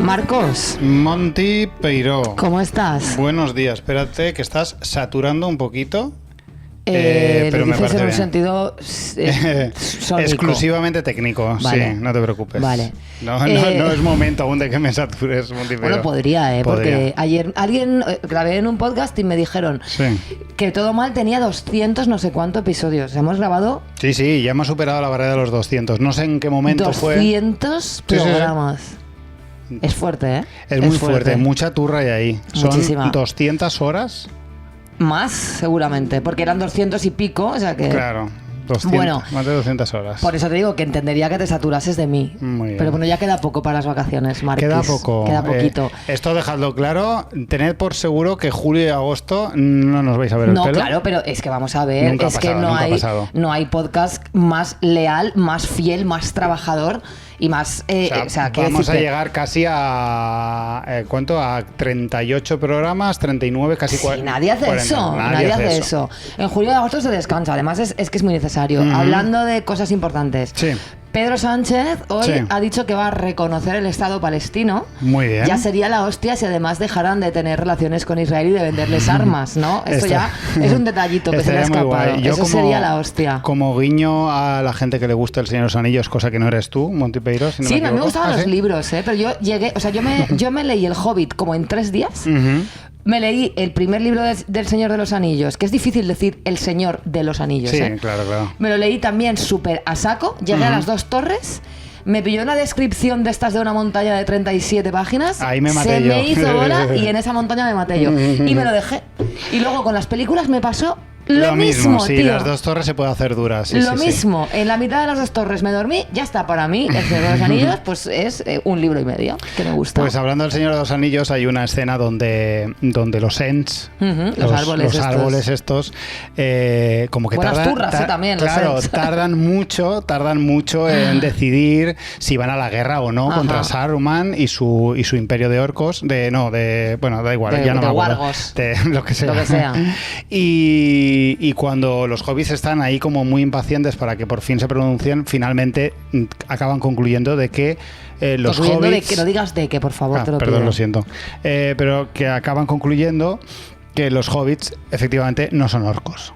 Marcos. Monty Peiró. ¿Cómo estás? Buenos días. Espérate, que estás saturando un poquito. Pero me parece en un bien. sentido exclusivamente técnico. Vale. Sí, no te preocupes. Vale. No es momento aún de que me satures, Monty Peiró. Bueno, podría, porque ayer alguien grabé en un podcast y me dijeron que Todo Mal tenía 200 no sé cuántos episodios. Hemos grabado... Sí, ya hemos superado la barrera de los 200. No sé en qué momento 200 programas. Sí. Es fuerte, ¿eh? Es muy fuerte. Mucha turra hay ahí. Muchísima. Son 200 horas... Más, seguramente, porque eran 200 y pico, o sea que... Claro, 200, bueno, más de 200 horas. Por eso te digo que entendería que te saturases de mí. Muy bien. Pero bueno, ya queda poco para las vacaciones, Marquis. Queda poco. Queda poquito. Esto dejadlo claro. Tened por seguro que julio y agosto no nos vais a ver el pelo. No, claro, pero es que vamos a ver, nunca es pasado, que no hay podcast más leal, más fiel, más trabajador y más... vamos a llegar casi a... ¿cuánto? A 38 programas, 39, casi 40. Sí, nadie hace 40. Eso. Nadie hace eso. En julio y agosto se descansa. Además, es que es muy necesario. Hablando de cosas importantes. Sí. Pedro Sánchez hoy ha dicho que va a reconocer el Estado palestino. Muy bien. Ya sería la hostia si además dejaran de tener relaciones con Israel y de venderles armas, ¿no? Esto ya es un detallito que se le ha escapado. Eso sería la hostia. Como guiño a la gente que le gusta El Señor de los Anillos, cosa que no eres tú, Monty Peiró. Si no sí, a mí me gustaban los libros, pero yo llegué... O sea, yo me leí El Hobbit como en 3 días. Me leí el primer libro del Señor de los Anillos, que es difícil decir El Señor de los Anillos. Sí, claro. Me lo leí también súper a saco. Llegué a las 2 torres. Me pilló una descripción de estas de una montaña de 37 páginas. Ahí me maté yo. Se me hizo bola y en esa montaña me maté yo. Y me lo dejé. Y luego con las películas me pasó lo mismo, sí, tío. Las 2 torres se puede hacer duras. Sí, lo mismo. En la mitad de las 2 torres me dormí. Ya está, para mí, El Señor de los Anillos, pues es 1 libro y medio, que me gusta. Pues hablando del Señor de los Anillos, hay una escena donde los Ents, los árboles estos, como que buenas turras, también. Claro, tardan mucho en decidir si van a la guerra o no contra Saruman y su imperio de orcos, bueno, da igual, ya no me acuerdo. Wargos. De lo que sea. Y cuando los hobbits están ahí como muy impacientes para que por fin se pronuncien, finalmente acaban concluyendo de que los hobbits... de que no digas de que, por favor, te lo pido. Perdón, lo siento. Pero que acaban concluyendo que los hobbits efectivamente no son orcos.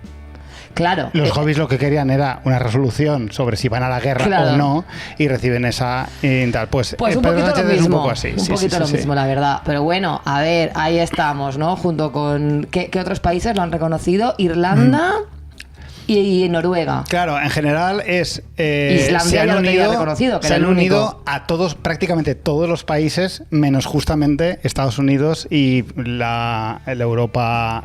Claro. Los hobbits lo que querían era una resolución sobre si van a la guerra o no, y reciben esa y tal. Pues un poquito lo mismo. Es un poco así. Un poquito lo mismo, la verdad. Pero bueno, a ver, ahí estamos, ¿no? Junto con... ¿Qué otros países lo han reconocido? Irlanda... Y Noruega. Claro, en general es... Islandia se han unido a todos, prácticamente todos los países, menos justamente Estados Unidos y la Europa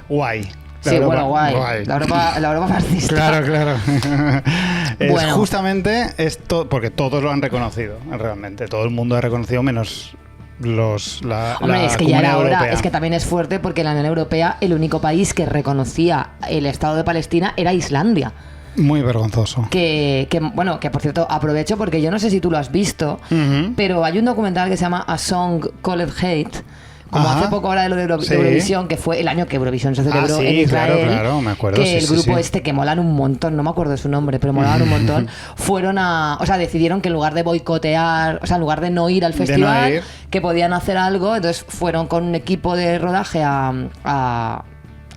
guay. Guay. La Europa fascista. Claro. Es justamente esto, porque todos lo han reconocido, realmente. Todo el mundo ha reconocido, menos... es que ya era hora. Es que también es fuerte porque la Unión Europea, el único país que reconocía el Estado de Palestina era Islandia. Muy vergonzoso. Que por cierto aprovecho porque yo no sé si tú lo has visto, pero hay un documental que se llama A Song Called Hate. Como hace poco ahora de lo de Eurovisión, que fue el año que Eurovisión se celebró en Israel, claro, me acuerdo. Que el grupo que molan un montón, no me acuerdo de su nombre, pero molaban un montón, decidieron que en lugar de boicotear, en lugar de no ir al festival, que podían hacer algo, entonces fueron con un equipo de rodaje a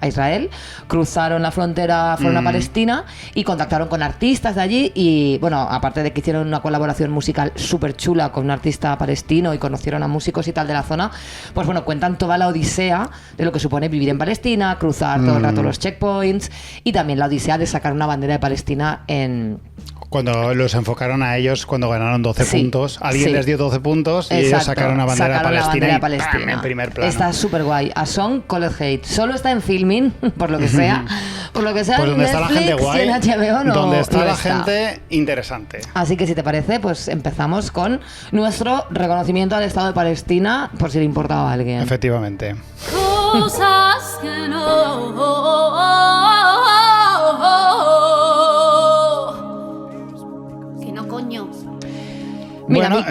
Israel, cruzaron la frontera, fueron a Palestina y contactaron con artistas de allí y, bueno, aparte de que hicieron una colaboración musical súper chula con un artista palestino y conocieron a músicos y tal de la zona, pues bueno, cuentan toda la odisea de lo que supone vivir en Palestina, cruzar todo el rato los checkpoints y también la odisea de sacar una bandera de Palestina en... Cuando los enfocaron a ellos cuando ganaron 12 puntos. Alguien les dio 12 puntos y ellos sacaron una bandera de Palestina en primer plano. Está súper guay. A Song Called Hate. Solo está en Filmin, por lo que sea. Por lo que sea, pues donde Netflix, está la gente guay, en HBO no. Donde está la gente interesante. Así que si te parece, pues empezamos con nuestro reconocimiento al Estado de Palestina, por si le importaba a alguien. Efectivamente. Cosas que no... Mira,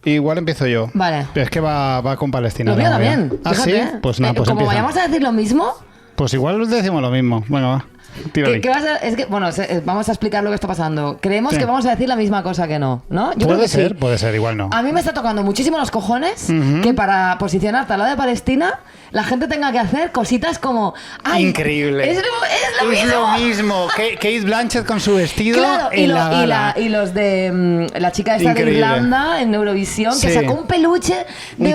igual empiezo yo. Vale. Es que va con Palestina. Lo mío también. ¿Ah, sí? Pues nada, pues como empieza. vayamos a decir lo mismo... Pues igual decimos lo mismo. Bueno, va. Tírale. Es que, bueno, vamos a explicar lo que está pasando. Creemos que vamos a decir la misma cosa que no, ¿no? Yo creo que sí. Puede ser, igual no. A mí me está tocando muchísimo los cojones que para posicionarte al lado de Palestina la gente tenga que hacer cositas como... ¡Ay! Increíble. Es lo mismo. Kate Blanchett con su vestido claro, en la gala. y los de la chica esta de Irlanda en Eurovisión que sacó un peluche de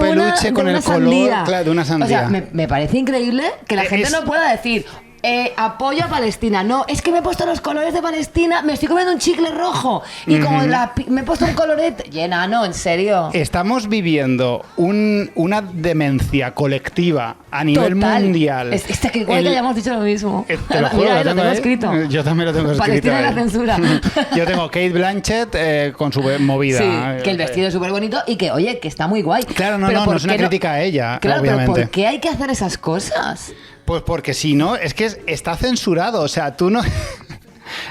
con el sandía. Color de una sandía. O sea, me parece increíble que la gente no pueda decir... apoyo a Palestina. No, es que me he puesto los colores de Palestina, me estoy comiendo un chicle rojo y como me he puesto un colorete llena, no, en serio. Estamos viviendo una demencia colectiva a nivel mundial. Este que igual que hayamos dicho lo mismo. Te lo juro, Mira, lo tengo escrito. Yo también lo tengo escrito. Palestina y la censura. Yo tengo Kate Blanchett con su movida. Sí, que el vestido es súper bonito y que, oye, que está muy guay. Claro, no es una crítica a ella, claro, obviamente. Pero ¿por qué hay que hacer esas cosas? Pues porque si no, es que está censurado. O sea, tú no...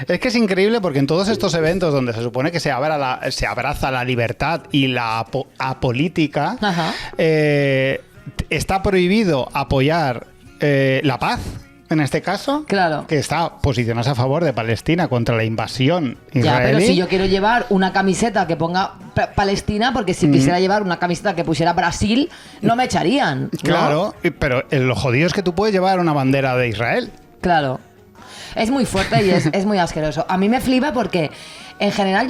Es que es increíble porque en todos estos eventos donde se supone que se abraza la libertad y la apolítica, está prohibido apoyar la paz. En este caso, claro, que está posicionándose a favor de Palestina contra la invasión israelí. Ya, pero si yo quiero llevar una camiseta que ponga Palestina, porque si quisiera llevar una camiseta que pusiera Brasil, no me echarían, ¿no? Claro, pero lo jodido es que tú puedes llevar una bandera de Israel. Claro. Es muy fuerte y es muy asqueroso. A mí me flipa porque, en general,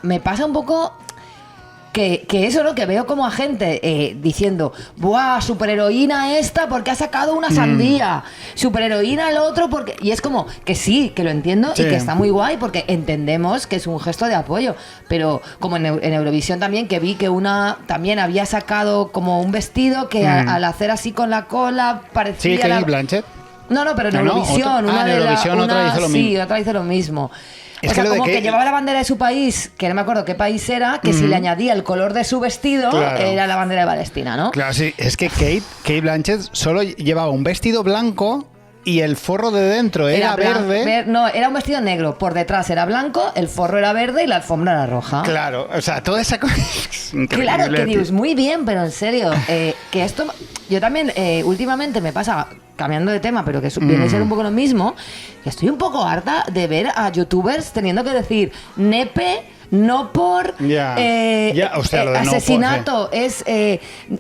me pasa un poco... Que eso, ¿no? Que veo como a gente diciendo, ¡buah, superheroína esta porque ha sacado una sandía! Superheroína el otro porque... Y es como que sí, que lo entiendo y que está muy guay porque entendemos que es un gesto de apoyo. Pero como en Eurovisión también, que vi que una también había sacado como un vestido que al hacer así con la cola parecía... Sí, Kate Blanchett. No, pero en Eurovisión. Otra hizo lo mismo. Sí, otra hizo lo mismo. Es que llevaba la bandera de su país, que no me acuerdo qué país era, que si le añadía el color de su vestido, era la bandera de Palestina, ¿no? Claro, sí. Es que Kate Blanchett solo llevaba un vestido blanco y el forro de dentro era verde. No, era un vestido negro. Por detrás era blanco, el forro era verde y la alfombra era roja. Claro, o sea, toda esa cosa... Claro, que dios, muy bien, pero en serio, que esto... Yo también, últimamente me pasa... Cambiando de tema, pero que viene a ser un poco lo mismo, que estoy un poco harta de ver a youtubers teniendo que decir nepe, no por asesinato, es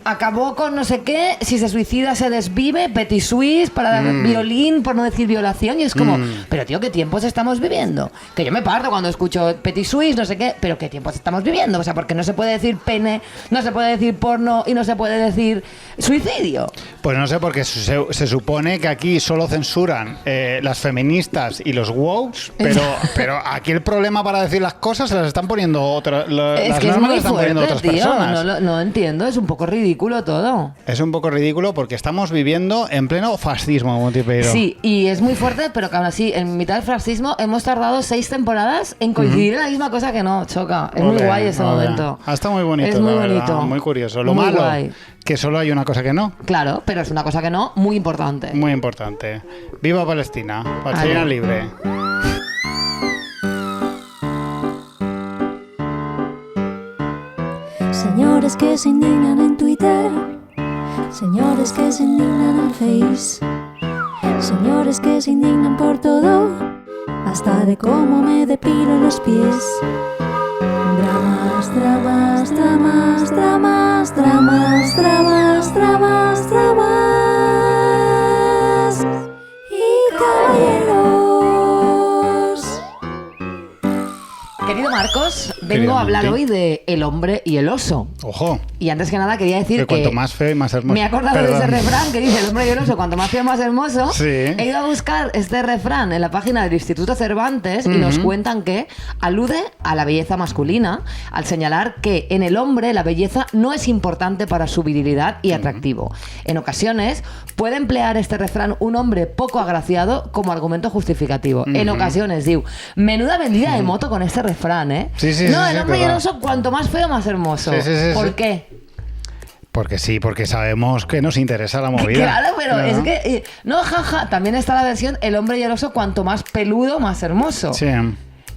acabó con no sé qué, si se suicida se desvive, Petit Suisse para dar violín, por no decir violación, y es como, pero tío, ¿qué tiempos estamos viviendo? Que yo me parto cuando escucho Petit Suisse, no sé qué, pero ¿qué tiempos estamos viviendo? O sea, porque no se puede decir pene, no se puede decir porno y no se puede decir suicidio. Pues no sé, porque se supone que aquí solo censuran las feministas y los wokes, pero aquí el problema para decir las cosas se las están poniendo otras. Es que es muy fuerte, tío. No entiendo, es un poco ridículo todo. Es un poco ridículo porque estamos viviendo en pleno fascismo, Montipeiro. Sí, y es muy fuerte, pero que aún así, en mitad del fascismo, hemos tardado 6 temporadas en coincidir en la misma cosa que no, choca. Es muy guay ese momento. Está muy bonito, es muy bonito. Muy curioso. Lo malo, guay. Que solo hay una cosa que no. Claro, pero es una cosa que no, muy importante. Muy importante. ¡Viva Palestina! Palestina libre. Señores que se indignan en Twitter, señores que se indignan en Face, señores que se indignan por todo, hasta de cómo me depilo los pies. Dramas, dramas, dramas, dramas, dramas, dramas, dramas, dramas y caballeros. Querido Marcos, vengo a hablar hoy de El hombre y el oso. Ojo. Y antes que nada quería decir que cuanto más feo y más hermoso. Me he acordado de ese refrán que dice El hombre y el oso, cuanto más feo más hermoso. Sí. He ido a buscar este refrán en la página del Instituto Cervantes y nos cuentan que alude a la belleza masculina al señalar que en el hombre la belleza no es importante para su virilidad y atractivo. En ocasiones puede emplear este refrán un hombre poco agraciado como argumento justificativo. En ocasiones, digo, menuda vendida de moto con este refrán, ¿eh? Sí, no, el hombre y el oso, cuanto más feo más hermoso. ¿Por qué? Porque sí, porque sabemos que nos interesa la movida. Claro, pero es que... No, jaja, también está la versión El hombre y el oso, cuanto más peludo, más hermoso. Sí.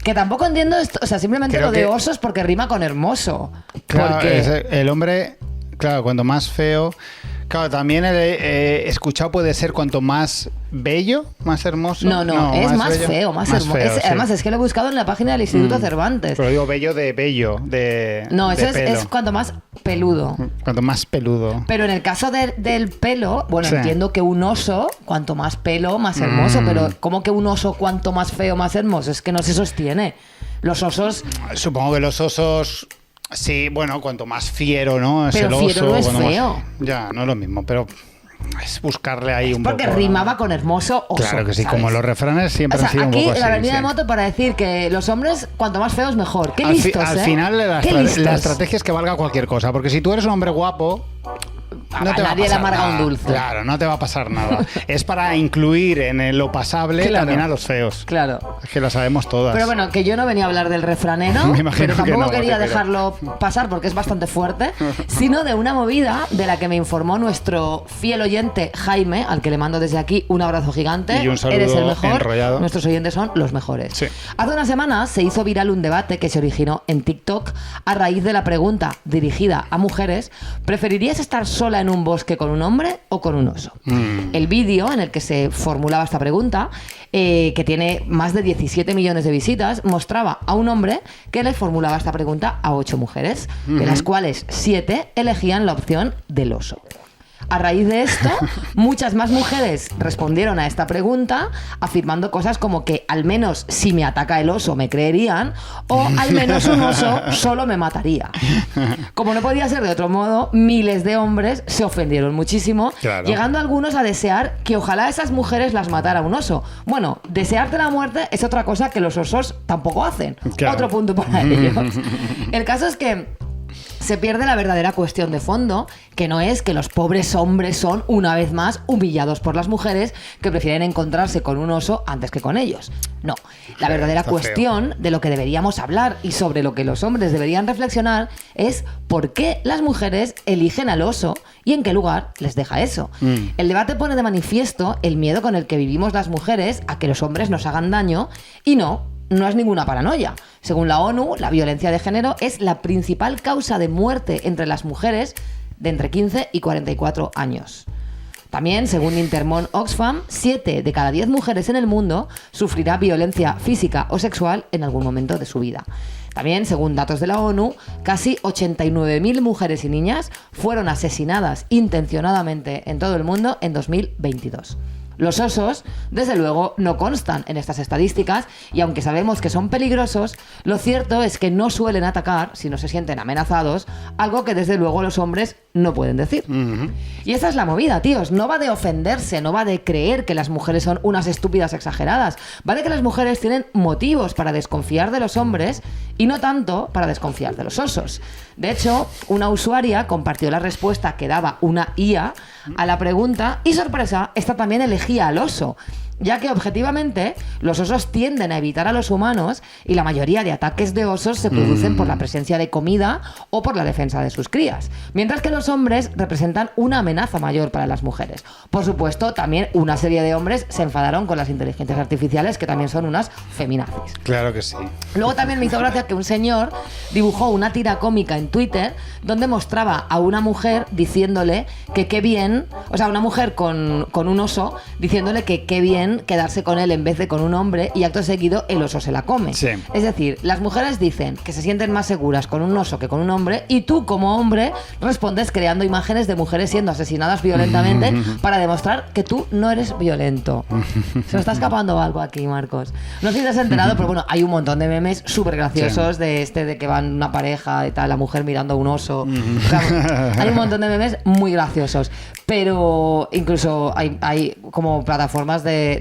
Que tampoco entiendo esto, o sea, simplemente creo lo de osos porque rima con hermoso. Claro, porque... el hombre, claro, cuanto más feo... Claro, también he escuchado puede ser cuanto más bello, más hermoso. No, es más bello, feo, más hermoso. sí. Además, es que lo he buscado en la página del Instituto Cervantes. Pero digo bello, de No, eso de es cuanto más peludo. Cuanto más peludo. Pero en el caso del pelo, bueno, Sí. entiendo que un oso, cuanto más pelo, más hermoso, pero ¿cómo que un oso cuanto más feo, más hermoso? Es que no se sostiene. Los osos... Supongo que los osos... Sí, bueno, cuanto más fiero, ¿no? Es Pero el oso. fiero no es cuanto más- feo. Ya, no es lo mismo, pero es buscarle ahí un Porque poco... rimaba con hermoso oso. Claro que sí, ¿sabes? como los refranes siempre O sea, han sido un aquí poco así. la avenida sí. de moto para decir que los hombres, cuanto más feos, mejor. Qué Al listos, al ¿eh? final Qué listos. la estrategia es que valga cualquier cosa, porque si tú eres un hombre guapo, no te va a nadie le pasar amarga nada. un dulce. Claro, no te va a pasar nada. Es para incluir en lo pasable Claro. también a los feos. Claro. Es que lo sabemos todas. Pero bueno, que yo no venía a hablar del refranero, Me imagino pero que tampoco no, quería pero- dejarlo pasar porque es bastante fuerte, sino de una movida de la que me informó nuestro fiel oyente Jaime, al que le mando desde aquí un abrazo gigante. Y un saludo Eres el mejor. enrollado. Nuestros oyentes son los mejores. Sí. Hace una semana se hizo viral un debate que se originó en TikTok a raíz de la pregunta dirigida a mujeres: ¿preferirías estar sola en un bosque con un hombre o con un oso? El vídeo en el que se formulaba esta pregunta, que tiene más de 17 millones de visitas, mostraba a un hombre que le formulaba esta pregunta a 8 mujeres, de las cuales 7 elegían la opción del oso. A raíz de esto, muchas más mujeres respondieron a esta pregunta afirmando cosas como que al menos si me ataca el oso me creerían, o al menos un oso solo me mataría. Como no podía ser de otro modo, miles de hombres se ofendieron muchísimo, Claro. llegando algunos a desear que ojalá esas mujeres las matara un oso. Bueno, desearte la muerte es otra cosa que los osos tampoco hacen. Claro. Otro punto para ellos. El caso es que se pierde la verdadera cuestión de fondo, que no es que los pobres hombres son, una vez más, humillados por las mujeres que prefieren encontrarse con un oso antes que con ellos. No, la verdadera está feo. cuestión de lo que deberíamos hablar y sobre lo que los hombres deberían reflexionar es por qué las mujeres eligen al oso y en qué lugar les deja eso. El debate pone de manifiesto el miedo con el que vivimos las mujeres a que los hombres nos hagan daño y no es ninguna paranoia. Según la ONU, la violencia de género es la principal causa de muerte entre las mujeres de entre 15 y 44 años. También, según Intermon Oxfam, 7 de cada 10 mujeres en el mundo sufrirá violencia física o sexual en algún momento de su vida. También, según datos de la ONU, casi 89.000 mujeres y niñas fueron asesinadas intencionadamente en todo el mundo en 2022. Los osos, desde luego, no constan en estas estadísticas y aunque sabemos que son peligrosos, lo cierto es que no suelen atacar si no se sienten amenazados, algo que desde luego los hombres no pueden decir. Y esa es la movida, tíos. No va de ofenderse, no va de creer que las mujeres son unas estúpidas exageradas. Va de que las mujeres tienen motivos para desconfiar de los hombres y no tanto para desconfiar de los osos. De hecho, una usuaria compartió la respuesta que daba una IA a la pregunta y, sorpresa, esta también elegía al oso, ya que objetivamente los osos tienden a evitar a los humanos y la mayoría de ataques de osos se producen por la presencia de comida o por la defensa de sus crías, mientras que los hombres representan una amenaza mayor para las mujeres. Por supuesto, también una serie de hombres se enfadaron con las inteligencias artificiales, que también son unas feminazis. Claro que sí. Luego también me hizo gracia que un señor dibujó una tira cómica en Twitter donde mostraba a una mujer diciéndole que qué bien, o sea, una mujer con un oso diciéndole que qué bien quedarse con él en vez de con un hombre, y acto seguido el oso se la come. Sí. Es decir, las mujeres dicen que se sienten más seguras con un oso que con un hombre, y tú como hombre respondes creando imágenes de mujeres siendo asesinadas violentamente para demostrar que tú no eres violento. Se me está escapando algo aquí, Marcos. No sé si te has enterado, pero bueno, hay un montón de memes súper graciosos de que van una pareja y tal, la mujer mirando a un oso. O sea, hay un montón de memes muy graciosos, pero incluso hay como plataformas de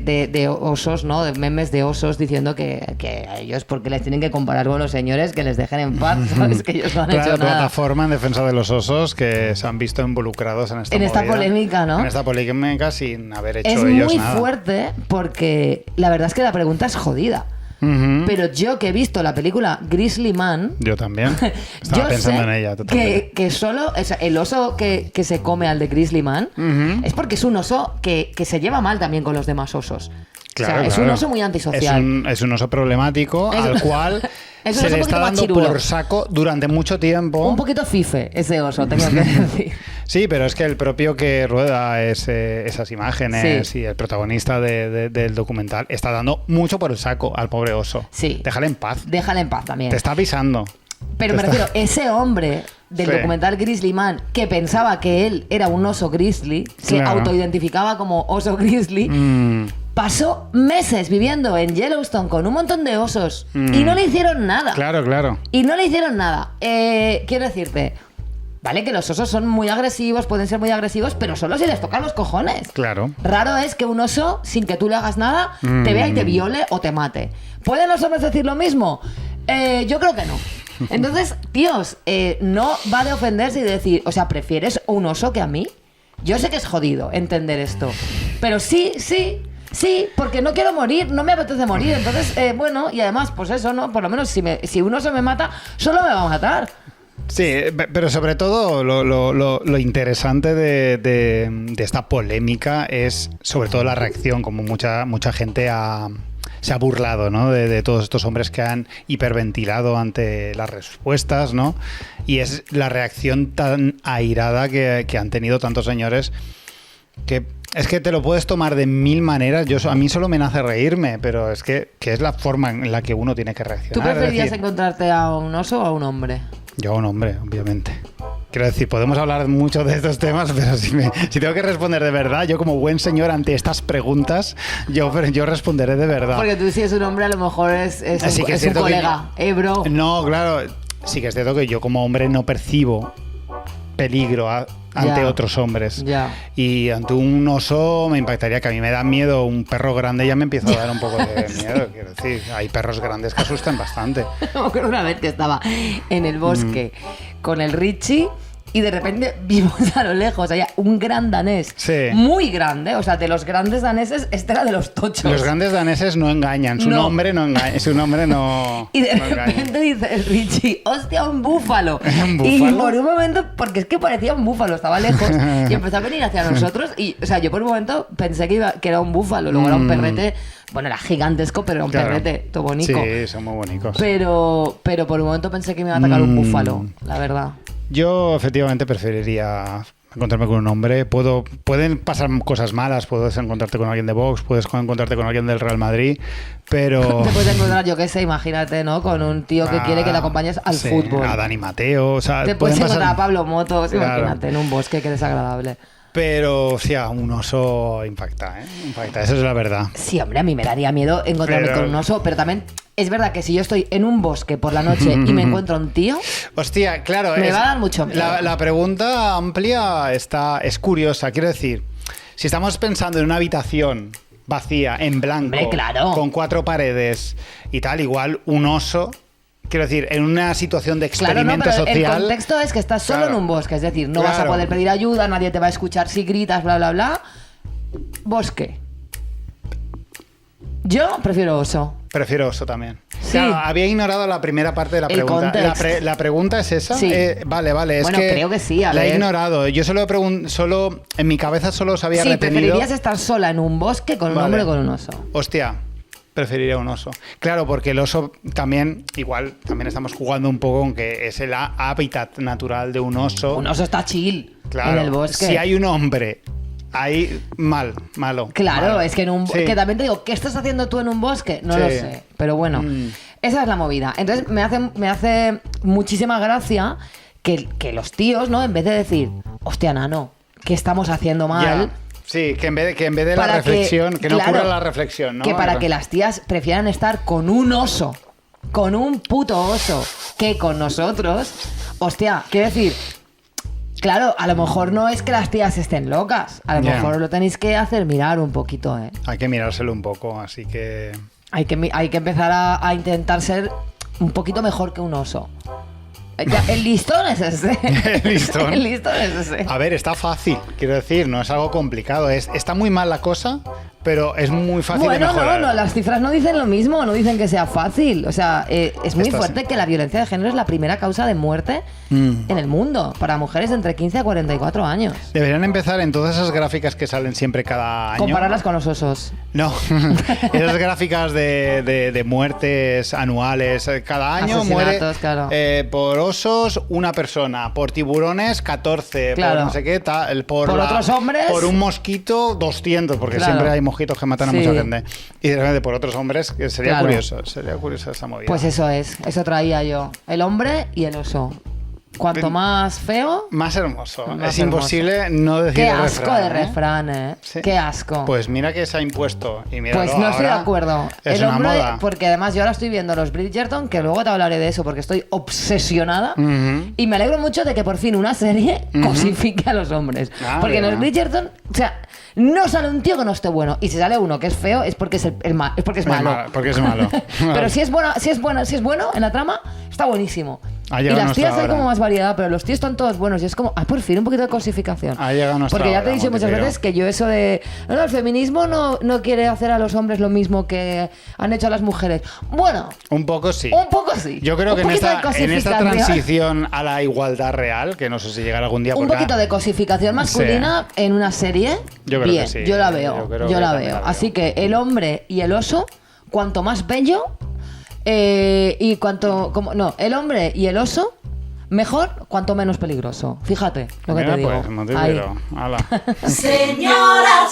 osos, ¿no? De memes de osos diciendo que a ellos porque les tienen que comparar con los señores, que les dejen en paz, ¿sabes? Que ellos no han hecho nada. Plataforma en defensa de los osos que se han visto involucrados en esta movida, polémica, ¿no? En esta polémica sin haber hecho Es ellos muy nada. fuerte porque la verdad es que la pregunta es jodida. Pero yo que he visto la película Grizzly Man, Yo también. Estaba pensando en ella totalmente. que solo o sea, el oso que se come al de Grizzly Man es porque es un oso que se lleva mal también con los demás osos. Claro, o sea, es claro. un oso muy antisocial. Es un oso problemático al cual Es un se oso le un está poquito más dando chirulo. por saco durante mucho tiempo. Un poquito fife ese oso, tengo que decir. Sí, pero es que el propio que rueda esas imágenes y el protagonista del documental está dando mucho por el saco al pobre oso. Sí. Déjale en paz. Déjale en paz también. Te está avisando. Pero me refiero, ese hombre del documental Grizzly Man que pensaba que él era un oso grizzly, se autoidentificaba como oso grizzly, pasó meses viviendo en Yellowstone con un montón de osos y no le hicieron nada. Claro. Y no le hicieron nada. Quiero decirte, vale que los osos son muy agresivos, pueden ser muy agresivos, pero solo si les tocan los cojones. Claro. Raro es que un oso, sin que tú le hagas nada, te vea y te viole o te mate. ¿Pueden los hombres decir lo mismo? Yo creo que no. Entonces, tíos, no va de ofenderse y de decir, o sea, ¿prefieres un oso que a mí? Yo sé que es jodido entender esto, pero sí, porque no quiero morir, no me apetece morir. Entonces, bueno, y además, pues eso, ¿no? Por lo menos si un oso me mata, solo me va a matar. Sí, pero sobre todo lo interesante de esta polémica es sobre todo la reacción, como mucha gente se ha burlado, ¿no? de todos estos hombres que han hiperventilado ante las respuestas, ¿no? Y es la reacción tan airada que han tenido tantos señores que es que te lo puedes tomar de mil maneras. A mí solo me nace reírme, pero es que es la forma en la que uno tiene que reaccionar. ¿Tú preferirías encontrarte a un oso o a un hombre? Yo a un hombre, obviamente. Quiero decir, podemos hablar mucho de estos temas, pero si tengo que responder de verdad, yo como buen señor ante estas preguntas, yo responderé de verdad. Porque tú si es un hombre a lo mejor es un colega, bro. No, claro, sí que es cierto que yo como hombre no percibo peligro ante otros hombres. Ya. Y ante un oso me impactaría, que a mí me da miedo un perro grande, ya me empieza a dar un poco de miedo. Quiero decir, hay perros grandes que asustan bastante. Me acuerdo una vez que estaba en el bosque con el Richie y de repente vimos a lo lejos allá un gran danés, muy grande, o sea, de los grandes daneses, este era de los tochos. Los grandes daneses no engañan, su nombre no engaña, su nombre no. Y de repente dice el Richie, hostia, un búfalo. ¿Un búfalo? Y por un momento, porque es que parecía un búfalo, estaba lejos y empezó a venir hacia nosotros y, o sea, yo por un momento pensé que era un búfalo, luego era un perrete. Bueno, era gigantesco, pero era un perrete, todo bonito. Sí, son muy bonitos. Pero por un momento pensé que me iba a atacar un búfalo, la verdad. Yo efectivamente preferiría encontrarme con un hombre. Pueden pasar cosas malas, puedes encontrarte con alguien de Vox, puedes encontrarte con alguien del Real Madrid, pero... Te puedes encontrar, yo qué sé, imagínate, ¿no? Con un tío que quiere que le acompañes al fútbol. A Dani Mateo, o sea... Te puedes encontrar a Pablo Motos, imagínate, en un bosque, qué desagradable. Pero, sí, a un oso impacta, ¿eh? Impacta, eso es la verdad. Sí, hombre, a mí me daría miedo encontrarme con un oso, pero también es verdad que si yo estoy en un bosque por la noche y me encuentro un tío... Hostia, claro. Me va a dar mucho miedo. La pregunta amplia es curiosa. Quiero decir, si estamos pensando en una habitación vacía, en blanco, hombre, claro, con 4 paredes y tal, igual un oso... Quiero decir, en una situación de experimento social... El contexto es que estás solo en un bosque, es decir, no vas a poder pedir ayuda, nadie te va a escuchar si gritas, bla, bla, bla. Bosque. Yo prefiero oso. Prefiero oso también. Sí. Claro, había ignorado la primera parte de la pregunta. La pregunta es esa. Sí. Vale. Es bueno, que creo que sí. La he ignorado. Yo solo en mi cabeza solo os había retenido. Preferirías estar sola en un bosque con un hombre o con un oso. Hostia. Preferiría un oso. Claro, porque el oso también estamos jugando un poco con que es el hábitat natural de un oso. Un oso está chill en el bosque. Si hay un hombre ahí, malo. Claro, malo. Es que que también te digo, ¿qué estás haciendo tú en un bosque? No lo sé. Pero bueno, esa es la movida. Entonces me hace muchísima gracia que los tíos, ¿no? En vez de decir, hostia, nano, ¿qué estamos haciendo mal? Sí, que en vez de la reflexión, que no ocurra la reflexión, ¿no? Que para que las tías prefieran estar con un oso, con un puto oso, que con nosotros. Hostia, quiero decir, claro, a lo mejor no es que las tías estén locas, a lo mejor lo tenéis que hacer mirar un poquito, ¿eh? Hay que mirárselo un poco, así que... Hay que empezar a intentar ser un poquito mejor que un oso. El listón es ese. El listón es ese. A ver, está fácil, quiero decir, no es algo complicado. Está muy mal la cosa, pero es muy fácil de Bueno, mejorar. no, las cifras no dicen lo mismo, no dicen que sea fácil. O sea, es muy Estás- fuerte que la violencia de género es la primera causa de muerte en el mundo para mujeres de entre 15 a 44 años. Deberían empezar en todas esas gráficas que salen siempre cada año. Compararlas con los osos. No, esas gráficas de muertes anuales. Cada año muere Asesinatos, claro. por osos una persona, por tiburones 14, Claro. por no sé qué, tal, por otros hombres. por un mosquito 200, porque Claro. siempre hay mosquitos que matan a Sí. mucha gente. Y de repente por otros hombres, que sería Claro. curioso esa movida. Pues eso traía yo. El hombre y el oso. Cuanto más feo, Más hermoso. Más es hermoso. imposible no decir qué el asco refrán, de ¿eh? refrán, ¿eh? Sí. Qué asco. Pues mira que se ha impuesto. Y míralo, Pues no estoy de ahora acuerdo. Es El una hombre, moda. porque además yo ahora estoy viendo los Bridgerton, que luego te hablaré de eso porque estoy obsesionada. Ujú. Y me alegro mucho de que por fin una serie cosifique a los hombres. Ah, porque en mira. los Bridgerton, o sea, no sale un tío que no esté bueno. Y si sale uno que es feo, es porque es porque es malo. Porque es malo. Pero si es bueno en la trama, está buenísimo. Ha Y llegado las nuestra tías hay hora. como más variedad, pero los tíos están todos buenos. Y es como, por fin, un poquito de cosificación. Ha llegado nuestra Porque ya te he hora, dicho muchas Montepío. veces que yo eso de... No, el feminismo no quiere hacer a los hombres lo mismo que han hecho a las mujeres. Bueno, Un poco sí. un poco sí. Yo creo Un que en poquito de esta cosificación. transición a la igualdad real, que no sé si llegará algún día. Un porque poquito de cosificación masculina en una serie. Yo creo bien, que sí. yo la Yo veo. creo Yo que la también veo. la veo. Así que el hombre y el oso, cuanto más bello y cuanto... el hombre y el oso, mejor cuanto menos peligroso. Fíjate lo que Mira, te digo. pues, Montepío, ala. Señora,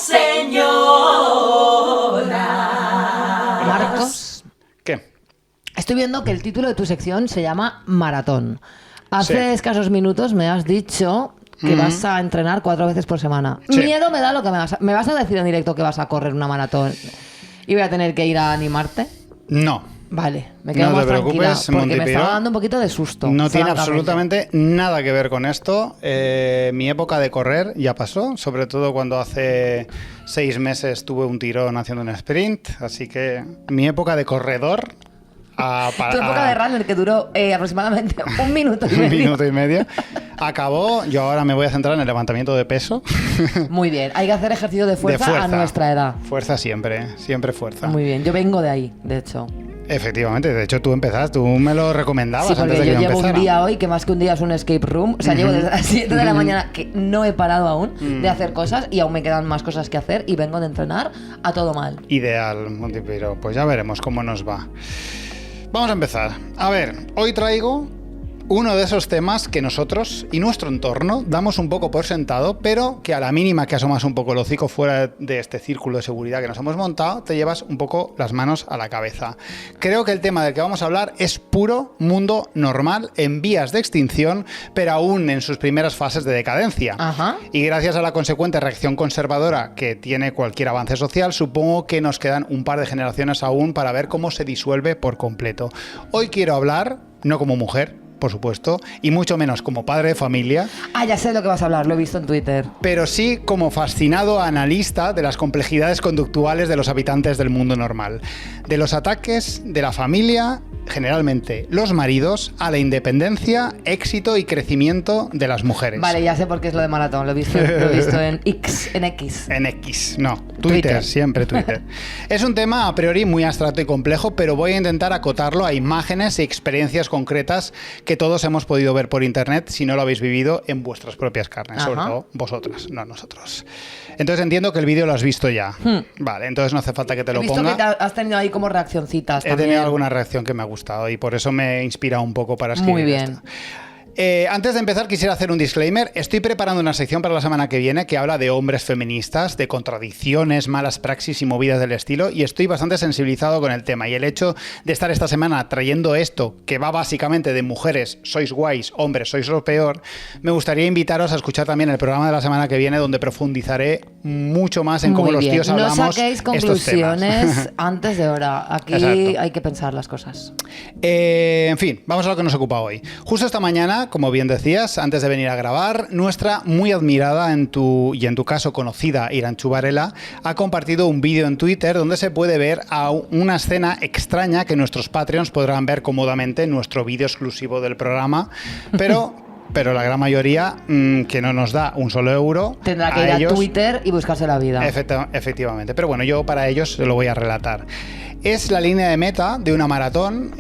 Marcos, ¿Qué? estoy viendo que el título de tu sección se llama Maratón. Hace Sí. escasos minutos me has dicho que vas a entrenar 4 veces por semana. Sí. Miedo me da lo que me vas a decir en directo que vas a correr una maratón y voy a tener que ir a animarte. No. Vale, me quedo No te más tranquila preocupes, porque me Montepío. estaba dando un poquito de susto. No tiene francamente. absolutamente nada que ver con esto. Mi época de correr ya pasó, sobre todo cuando hace 6 meses tuve un tirón haciendo un sprint. Así que mi época de corredor... Tu época de runner que duró aproximadamente 1 minuto y un medio. minuto y medio. Acabó. Yo ahora me voy a centrar en el levantamiento de peso. Muy bien, hay que hacer ejercicio de fuerza a nuestra edad. Fuerza siempre, siempre fuerza. Muy bien, yo vengo de ahí, de hecho. Efectivamente, de hecho tú empezaste, tú me lo recomendabas Sí, antes porque de que yo llevo empezara. un día hoy que más que un día es un escape room. O sea, llevo desde las 7 de la mañana que no he parado aún de hacer cosas y aún me quedan más cosas que hacer y vengo de entrenar a todo mal. Ideal, Montepío. Pues ya veremos cómo nos va. Vamos a empezar. A ver, hoy traigo uno de esos temas que nosotros y nuestro entorno damos un poco por sentado, pero que a la mínima que asomas un poco el hocico fuera de este círculo de seguridad que nos hemos montado, te llevas un poco las manos a la cabeza. Creo que el tema del que vamos a hablar es puro mundo normal en vías de extinción, pero aún en sus primeras fases de decadencia. Ajá. Y gracias a la consecuente reacción conservadora que tiene cualquier avance social, supongo que nos quedan un par de generaciones aún para ver cómo se disuelve por completo. Hoy quiero hablar, no como mujer, por supuesto, y mucho menos como padre de familia, Ah, ya sé de lo que vas a hablar, lo he visto en Twitter. pero sí como fascinado analista de las complejidades conductuales de los habitantes del mundo normal, de los ataques de la familia, generalmente los maridos, a la independencia, éxito y crecimiento de las mujeres. Vale, ya sé por qué es lo de maratón, lo he visto en X, en X. En X, no. Twitter. Siempre Twitter. Es un tema a priori muy abstracto y complejo, pero voy a intentar acotarlo a imágenes y experiencias concretas que todos hemos podido ver por internet si no lo habéis vivido en vuestras propias carnes, sobre Ajá. todo vosotras, no nosotros. Entonces entiendo que el vídeo lo has visto ya. Vale, entonces no hace falta que te He lo visto ponga. que has tenido ahí como reaccioncitas He también. tenido alguna reacción que me ha gustado y por eso me he inspirado un poco para escribir Muy bien. esto. Antes de empezar quisiera hacer un disclaimer. Estoy preparando una sección para la semana que viene que habla de hombres feministas, de contradicciones, malas praxis y movidas del estilo, y estoy bastante sensibilizado con el tema. Y el hecho de estar esta semana trayendo esto, que va básicamente de mujeres, sois guays, hombres, sois lo peor, me gustaría invitaros a escuchar también el programa de la semana que viene, donde profundizaré mucho más en cómo Muy los bien. tíos hablamos No saquéis estos temas. conclusiones antes de hora. Aquí Exacto. hay que pensar las cosas. En fin, vamos a lo que nos ocupa hoy. Justo esta mañana, como bien decías, antes de venir a grabar, nuestra muy admirada y en tu caso conocida Iranchu Varela ha compartido un vídeo en Twitter donde se puede ver a una escena extraña que nuestros Patreons podrán ver cómodamente en nuestro vídeo exclusivo del programa, pero pero la gran mayoría que no nos da un solo euro. Tendrá que ir a Twitter y buscarse la vida. Efectivamente. Pero bueno, yo para ellos se lo voy a relatar. Es la línea de meta de una maratón.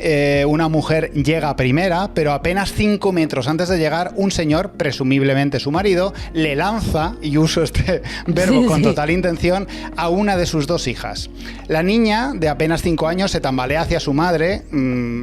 Una mujer llega primera, pero apenas 5 metros antes de llegar, un señor, presumiblemente su marido, le lanza, y uso este verbo con total intención, a una de sus 2 hijas. La niña, de apenas 5 años, se tambalea hacia su madre,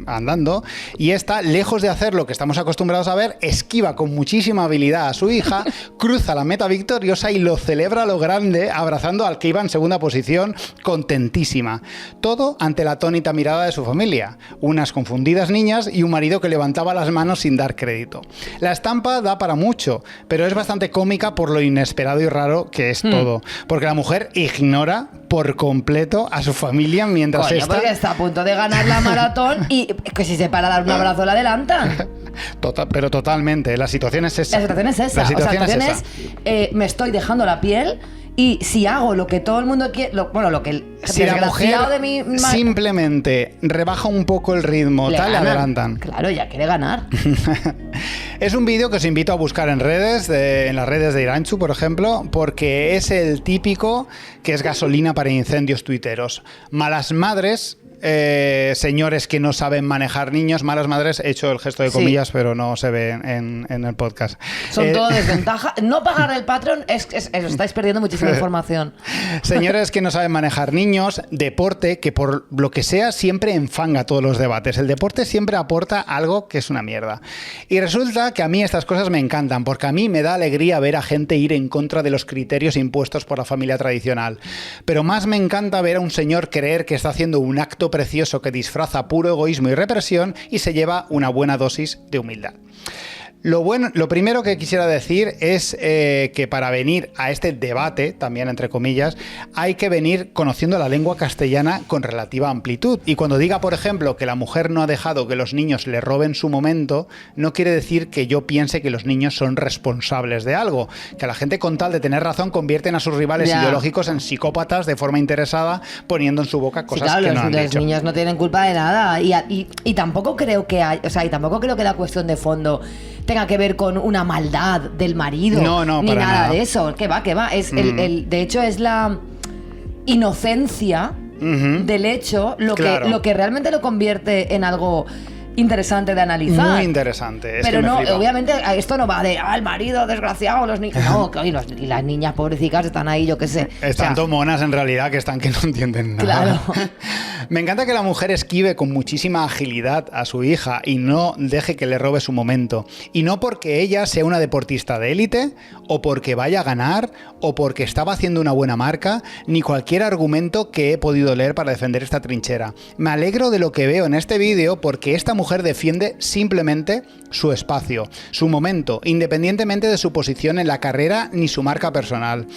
andando, y esta, lejos de hacer lo que estamos acostumbrados a ver, esquiva con muchísima habilidad a su hija, cruza la meta victoriosa y lo celebra a lo grande, abrazando al que iba en segunda posición, contentísima. Todo ante la atónita mirada de su familia, unas confundidas niñas y un marido que levantaba las manos sin dar crédito. La estampa da para mucho, pero es bastante cómica por lo inesperado y raro que es todo, porque la mujer ignora por completo a su familia mientras porque está a punto de ganar la maratón y que si se para a dar un abrazo la adelantan. Pero totalmente, la situación es esa. La situación es me estoy dejando la piel. Y si hago lo que todo el mundo quiere, lo que el si la mujer de mi simplemente rebaja un poco el ritmo, le adelantan. Claro, ya quiere ganar. Es un vídeo que os invito a buscar en redes, en las redes de Irantxu, por ejemplo, porque es el típico que es gasolina para incendios tuiteros. Malas madres, señores que no saben manejar niños, malas madres, he hecho el gesto de comillas, pero no se ve en el podcast. Son todo desventaja. No pagar el Patreon, estáis perdiendo muchísima información. Señores que no saben manejar niños, deporte, que por lo que sea siempre enfanga todos los debates. El deporte siempre aporta algo que es una mierda. Y resulta que a mí estas cosas me encantan, porque a mí me da alegría ver a gente ir en contra de los criterios impuestos por la familia tradicional. Pero más me encanta ver a un señor creer que está haciendo un acto precioso que disfraza puro egoísmo y represión y se lleva una buena dosis de humildad. Lo primero que quisiera decir es que para venir a este debate, también entre comillas, hay que venir conociendo la lengua castellana con relativa amplitud. Y cuando diga, por ejemplo, que la mujer no ha dejado que los niños le roben su momento, no quiere decir que yo piense que los niños son responsables de algo. Que la gente, con tal de tener razón, convierten a sus rivales ideológicos en psicópatas de forma interesada, poniendo en su boca cosas que no han dicho. Los niños no tienen culpa de nada. Y tampoco creo que la cuestión de fondo tenga que ver con una maldad del marido, ni nada de eso. Que va. Es de hecho, es la inocencia del hecho lo que realmente lo convierte en algo interesante de analizar. Muy interesante. Pero no, obviamente esto no va de el marido desgraciado, los niños. No, y las niñas pobrecicas están ahí, yo qué sé. Están tan monas en realidad que no entienden nada. Claro. Me encanta que la mujer esquive con muchísima agilidad a su hija y no deje que le robe su momento. Y no porque ella sea una deportista de élite, o porque vaya a ganar, o porque estaba haciendo una buena marca, ni cualquier argumento que he podido leer para defender esta trinchera. Me alegro de lo que veo en este vídeo porque esta mujer defiende simplemente su espacio, su momento, independientemente de su posición en la carrera ni su marca personal.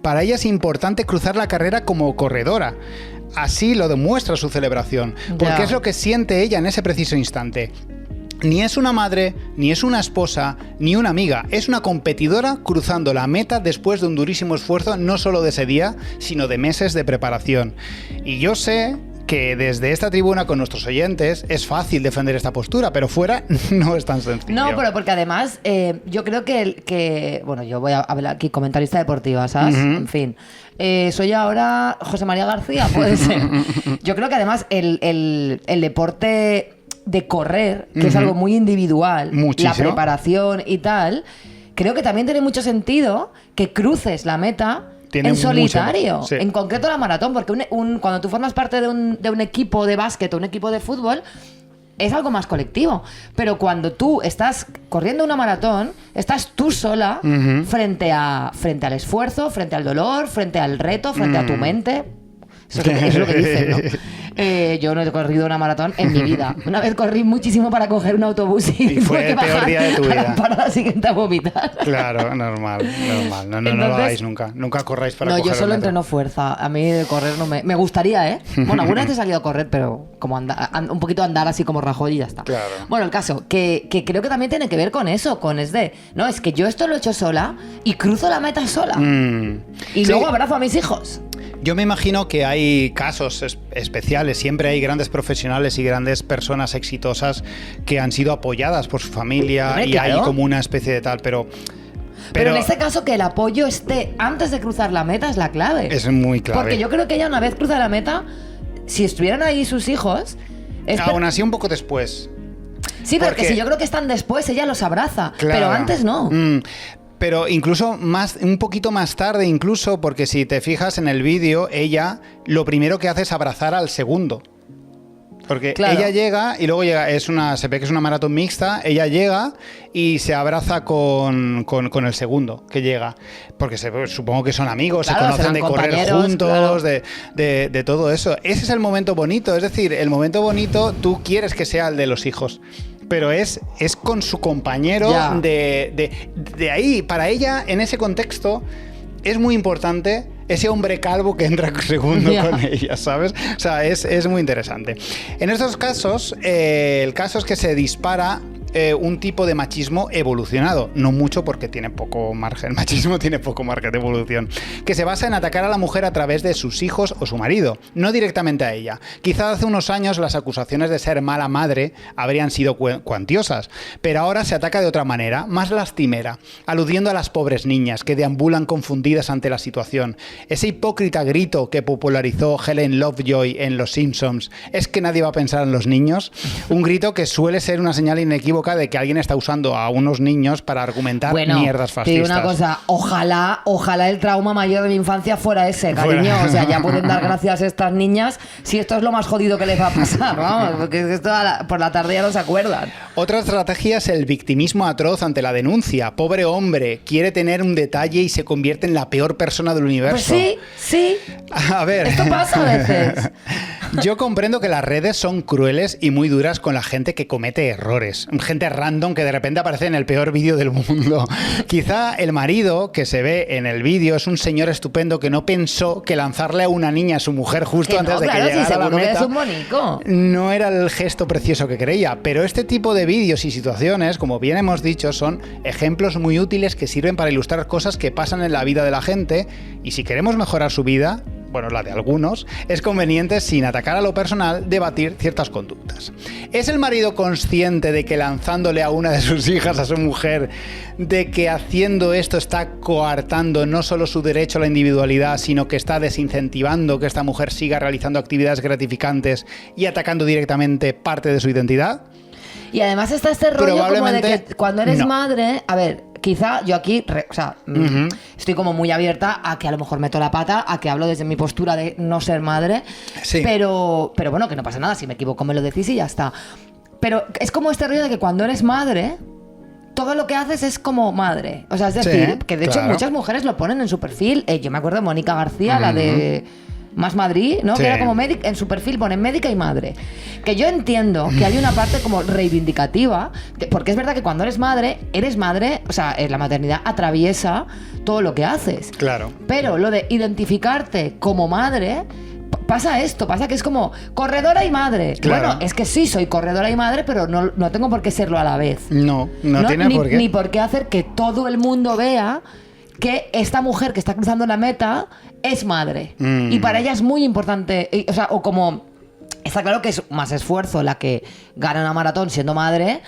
Para ella es importante cruzar la carrera como corredora. Así lo demuestra su celebración, porque es lo que siente ella en ese preciso instante. Ni es una madre, ni es una esposa, ni una amiga. Es una competidora cruzando la meta después de un durísimo esfuerzo, no solo de ese día, sino de meses de preparación. Y yo sé que desde esta tribuna con nuestros oyentes es fácil defender esta postura, pero fuera no es tan sencillo. No, pero porque además yo creo que bueno, yo voy a hablar aquí comentarista deportiva, ¿sabes? En fin. Soy ahora José María García, puede ser. Yo creo que además el deporte de correr, que es algo muy individual, muchísimo, la preparación y tal, creo que también tiene mucho sentido que cruces la meta en solitario, sí. En concreto la maratón, porque cuando tú formas parte de un equipo de básquet o un equipo de fútbol, es algo más colectivo. Pero cuando tú estás corriendo una maratón, estás tú sola frente al esfuerzo, frente al dolor, frente al reto, frente a tu mente. Eso es lo que dicen, ¿no? Yo no he corrido una maratón en mi vida. Una vez corrí muchísimo para coger un autobús y fue el peor día de tu vida. Para la siguiente a vomitar. Claro, normal. No lo hagáis nunca. Nunca corráis para coger. No, yo solo entreno fuerza. A mí de correr no me gustaría, ¿eh? Bueno, alguna vez he salido a correr, pero como un poquito andar así como Rajoy y ya está. Claro. Bueno, el caso, que creo que también tiene que ver con eso, no, es que yo esto lo he hecho sola y cruzo la meta sola. Y luego abrazo a mis hijos. Yo me imagino que hay casos especiales, siempre hay grandes profesionales y grandes personas exitosas que han sido apoyadas por su familia. Hombre, y claro. Hay como una especie de tal, pero en este caso que el apoyo esté antes de cruzar la meta es la clave. Es muy clave. Porque yo creo que ella una vez cruza la meta, si estuvieran ahí sus hijos... Aún así un poco después. Sí, porque si yo creo que están después, ella los abraza, claro. Pero antes no. Pero incluso un poquito más tarde, incluso, porque si te fijas en el vídeo, ella lo primero que hace es abrazar al segundo. Porque claro. Ella llega y luego llega, se ve que es una maratón mixta, ella llega y se abraza con el segundo que llega. Porque supongo que son amigos, claro, se conocen de correr juntos, claro. de todo eso. Ese es el momento bonito, es decir, el momento bonito tú quieres que sea el de los hijos. Pero es con su compañero de ahí. Para ella, en ese contexto, es muy importante ese hombre calvo que entra segundo con ella, ¿sabes? O sea, es muy interesante. En estos casos, el caso es que se dispara un tipo de machismo evolucionado. No mucho porque tiene poco margen. El machismo tiene poco margen de evolución. Que se basa en atacar a la mujer a través de sus hijos o su marido, no directamente a ella. Quizá hace unos años las acusaciones de ser mala madre habrían sido cuantiosas, pero ahora se ataca de otra manera, más lastimera, aludiendo a las pobres niñas que deambulan confundidas ante la situación. Ese hipócrita grito que popularizó Helen Lovejoy en Los Simpsons, ¿es que nadie va a pensar en los niños? Un grito que suele ser una señal inequívoca de que alguien está usando a unos niños para argumentar mierdas fascistas. Te digo una cosa, ojalá el trauma mayor de mi infancia fuera ese, cariño. O sea, ya pueden dar gracias a estas niñas si esto es lo más jodido que les va a pasar, vamos, porque esto por la tarde ya no se acuerdan. Otra estrategia es el victimismo atroz ante la denuncia. Pobre hombre, quiere tener un detalle y se convierte en la peor persona del universo. Pues sí. A ver. Esto pasa a veces. Yo comprendo que las redes son crueles y muy duras con la gente que comete errores. Gente random que de repente aparece en el peor vídeo del mundo. Quizá el marido que se ve en el vídeo es un señor estupendo que no pensó que lanzarle a una niña a su mujer justo antes de que llegara a la meta que es un bonico. No era el gesto precioso que creía. Pero este tipo de vídeos y situaciones, como bien hemos dicho, son ejemplos muy útiles que sirven para ilustrar cosas que pasan en la vida de la gente, y si queremos mejorar su vida, bueno, la de algunos, es conveniente, sin atacar a lo personal, debatir ciertas conductas. ¿Es el marido consciente de que lanzándole a una de sus hijas a su mujer, de que haciendo esto está coartando no solo su derecho a la individualidad, sino que está desincentivando que esta mujer siga realizando actividades gratificantes y atacando directamente parte de su identidad? Y además está este rollo como de que cuando eres madre, a ver, quizá yo aquí, estoy como muy abierta a que a lo mejor meto la pata, a que hablo desde mi postura de no ser madre, sí. Pero bueno, que no pasa nada, si me equivoco me lo decís y ya está. Pero es como este rollo de que cuando eres madre, todo lo que haces es como madre. O sea, es decir, que de hecho muchas mujeres lo ponen en su perfil. Yo me acuerdo de Mónica García, la de Más Madrid, ¿no? Sí. Que era como médica, en su perfil ponen médica y madre. Que yo entiendo que hay una parte como reivindicativa, porque es verdad que cuando eres madre, o sea, la maternidad atraviesa todo lo que haces. Claro. Pero lo de identificarte como madre, pasa que es como corredora y madre. Claro. Bueno, es que sí soy corredora y madre, pero no tengo por qué serlo a la vez. No tiene por qué. Ni por qué hacer que todo el mundo vea que esta mujer que está cruzando la meta es madre. Y para ella es muy importante, o sea, o como está claro que es más esfuerzo la que gana una maratón siendo madre.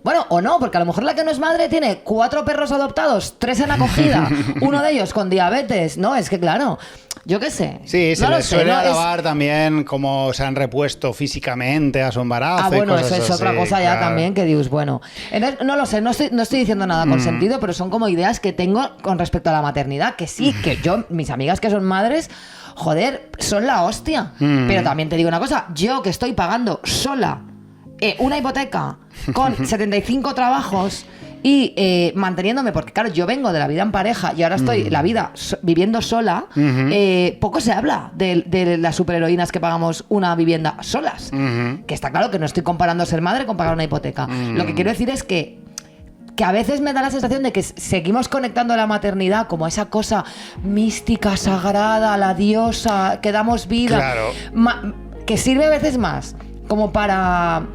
Bueno, o no, porque a lo mejor la que no es madre tiene 4 perros adoptados, 3 en acogida, uno de ellos con diabetes. No, es que claro, yo qué sé. Sí, se les suele alabar también cómo se han repuesto físicamente a su embarazo. Bueno, eso es otra cosa ya también que dios, bueno. Entonces, no lo sé, no estoy diciendo nada con sentido, pero son como ideas que tengo con respecto a la maternidad, que sí, que yo, mis amigas que son madres, joder, son la hostia. Pero también te digo una cosa, yo que estoy pagando sola una hipoteca con 75 trabajos y manteniéndome, porque claro, yo vengo de la vida en pareja y ahora estoy la vida viviendo sola, poco se habla de las superheroínas que pagamos una vivienda solas, que está claro que no estoy comparando ser madre con pagar una hipoteca. Lo que quiero decir es que a veces me da la sensación de que seguimos conectando la maternidad como esa cosa mística, sagrada, la diosa, que damos vida, claro. Que sirve a veces más como para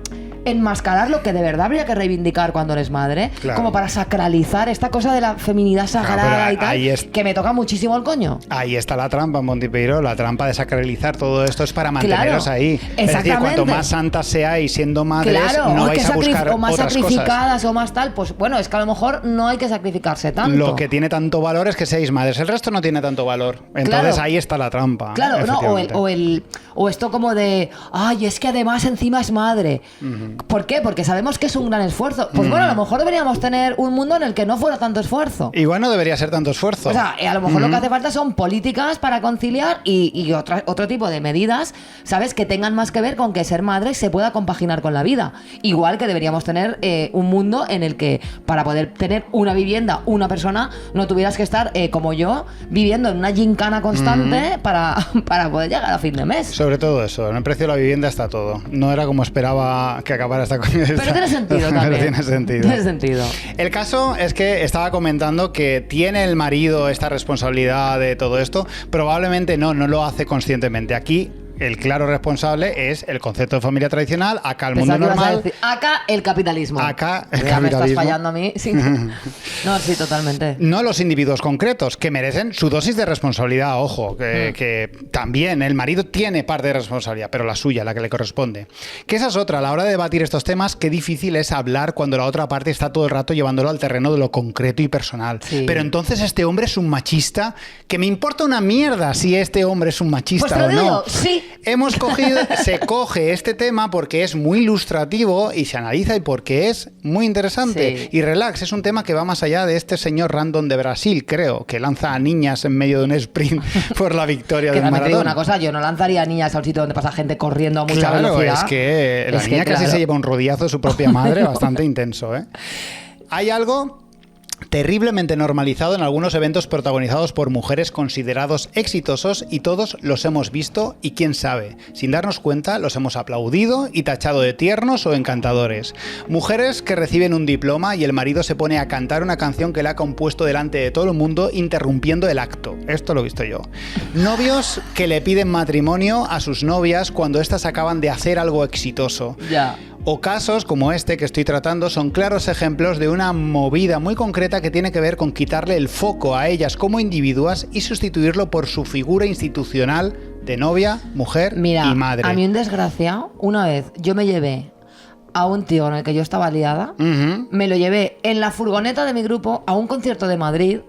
enmascarar lo que de verdad habría que reivindicar cuando eres madre, Claro. como para sacralizar esta cosa de la feminidad sagrada pero y tal, ahí que me toca muchísimo el coño. Ahí está la trampa, Monty Peiro. La trampa de sacralizar todo esto es para manteneros Claro, ahí. Es decir, exactamente. cuanto más santas seáis siendo madres, Claro, no o vais que a buscar o más otras sacrificadas cosas. o más tal, pues bueno, es que a lo mejor no hay que sacrificarse tanto. Lo que tiene tanto valor es que seáis madres. El resto no tiene tanto valor. Entonces Claro. ahí está la trampa. Claro, no, efectivamente. o esto como de, ay, es que además encima es madre. ¿Por qué? Porque sabemos que es un gran esfuerzo. Pues bueno, a lo mejor deberíamos tener un mundo en el que no fuera tanto esfuerzo. Igual no debería ser tanto esfuerzo. O sea, a lo mejor lo que hace falta son políticas para conciliar y otro tipo de medidas, ¿sabes? Que tengan más que ver con que ser madre se pueda compaginar con la vida. Igual que deberíamos tener un mundo en el que para poder tener una vivienda, una persona, no tuvieras que estar, como yo, viviendo en una gincana constante para poder llegar a fin de mes. Sobre todo eso, en el precio de la vivienda está todo. No era como esperaba que acabara esta cosa. Pero tiene sentido también. Pero tiene sentido. Tiene sentido. El caso es que estaba comentando que tiene el marido esta responsabilidad de todo esto. Probablemente no lo hace conscientemente. Aquí el claro responsable es el concepto de familia tradicional, acá el mundo Pensaba que ibas a normal. decir, acá el capitalismo. Acá el Ya me estás capitalismo. fallando a mí. Sí. No, sí, totalmente. No los individuos concretos, que merecen su dosis de responsabilidad, ojo, que también el marido tiene parte de responsabilidad, pero la suya, la que le corresponde. Que esa es otra, a la hora de debatir estos temas, qué difícil es hablar cuando la otra parte está todo el rato llevándolo al terreno de lo concreto y personal. Sí. Pero entonces este hombre es un machista, que me importa una mierda si este hombre es un machista Pues te lo o no. digo, sí. Se coge este tema porque es muy ilustrativo y se analiza y porque es muy interesante. Sí. Y relax, es un tema que va más allá de este señor random de Brasil, creo, que lanza a niñas en medio de un sprint por la victoria Que del también te digo maratón. una cosa, yo no lanzaría niñas a un sitio donde pasa gente corriendo a mucha Claro, velocidad. es que la niña casi claro. se lleva un rodillazo de su propia madre, bastante intenso, ¿eh? Hay algo terriblemente normalizado en algunos eventos protagonizados por mujeres considerados exitosos y todos los hemos visto y quién sabe, sin darnos cuenta los hemos aplaudido y tachado de tiernos o encantadores. Mujeres que reciben un diploma y el marido se pone a cantar una canción que le ha compuesto delante de todo el mundo interrumpiendo el acto. Esto lo he visto yo. Novios que le piden matrimonio a sus novias cuando éstas acaban de hacer algo exitoso. Ya. O casos como este que estoy tratando son claros ejemplos de una movida muy concreta que tiene que ver con quitarle el foco a ellas como individuas y sustituirlo por su figura institucional de novia, mujer Mira, y madre. a mí un desgraciado, una vez yo me llevé a un tío con el que yo estaba liada, me lo llevé en la furgoneta de mi grupo a un concierto de Madrid,